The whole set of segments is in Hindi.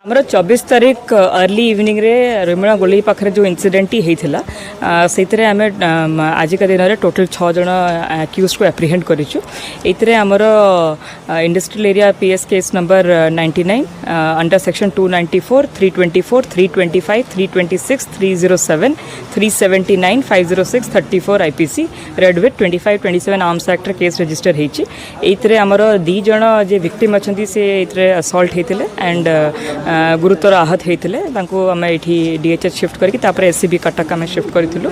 ଆମର 24 ତାରିଖ अर्ली इवनिंग रे रेमुणा गोली पाखे जो इनसीडेंट होता से आम आजिका दिन में टोटल 6 जन एक्यूज को एप्रिहेंड करूँ। आमर industrial area PS case number 99 under section 294, 324, 325, 326, 307, 379, 506, 34 IPC red with 25, 27 arms act case register होती। आमर 2 जन जे विक्टिम अच्छा से असल्ट होते एंड गुरुतर आहत होते आम ये डीएचएच शिफ्ट करके एससीबी कटक आम शिफ्ट करूँ।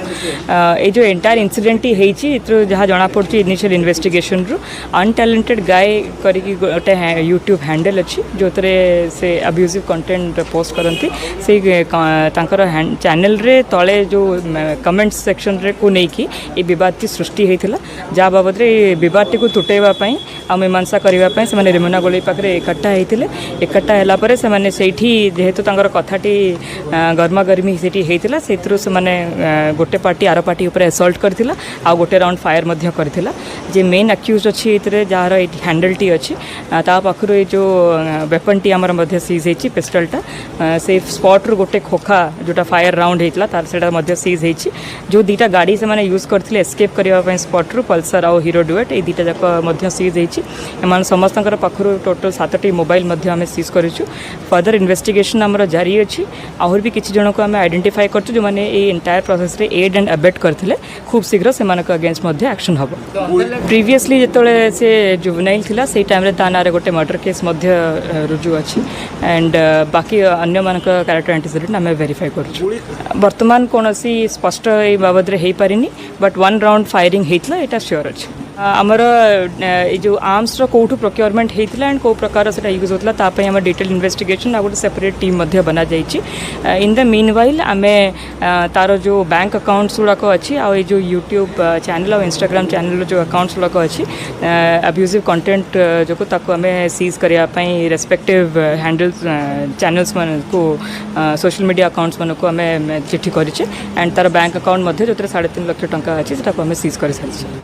ये जो एंटायर इनसीडेंट होती जहाँ जना पड़ी इनिशियल इन्वेस्टिगेशन रु अनटैलेंटेड गाय करके गोटे यूट्यूब हैंडल अच्छी जो से अब्यूजिव कंटेंट पोस्ट करती से चैनल रे तले जो कमेंट्स सेक्शन रे को लेकिन ये बद सृष्टि होता जहाँ बाबद बद को तुटेवाई आ मीमांसा करने से रेमुना गोली पाखे एकट्ठा होते एकट्ठा है से जेहेतु कथाटी गर्मागर्मी से गोटे पार्टी आर पार्टी उपर असल्ट करथिला आ गोटे राउंड फायर करथिला जे मेन अक्यूज अच्छी जार हैंडल टी अच्छी ता पाखर ये जो वेपन टी आमर सीज होती पिस्टलटा से स्पॉट रू गोटे खोखा जोटा फायर राउंड होता तार से सीज होती जो 2टा गाड़ी से यूज करते एस्केप करने स्पॉट रू पल्सर आउ हीरो डुएट ये 2टा जाक सीज होती समस्त पाखर टोटल 7टी मोबाइल आम सीज करूँ। फर्दर इन्वेस्टिगेशन आमर जारी अच्छी आहर भी किसी जन को आम आइडेंटिफाई कर जो मैंने ये एंटायर प्रोसेस रे एड एंड अबेट करते खूब शीघ्र से अगेंस्ट एक्शन हम। प्रीवियसली जो से जुवेनाइल थिला से टाइम ता ना गोटे मर्डर केस रुजु अच्छी एंड बाकी अन्य मान कैरेक्टर एंटीसीडेंट आम वेरीफाई कर बर्तमान कौन स्पष्ट ये बाबद हो पारिनी बट 1 राउंड फायरिंग होता यहाँ श्योर अच्छे। आमर जो आर्म्स कौटू प्रोक्योरमेंट होता एंड कौ प्रकार से यूज होता आम डिटेल इन्वेस्टिगेशन आ गोटे सेपरेट टीम बना जाइए। इन द मीन वाइल आम तार जो बैंक अकाउंट्स गुड़ाक अच्छी आ जो यूट्यूब चैनल और इंस्टाग्राम चैनल जो अकाउंट्स गुड़ाक अच्छी अब्यूजिव कंटेंट जो आम सीज करने रेस्पेक्टिव हैंडल्स चैनल्स को सोशल मीडिया अकाउंट्स मान को आम चिठी करें एंड तार बैंक अकाउंट जो 3.5 लाख टंका अच्छी से सीज कर सारी।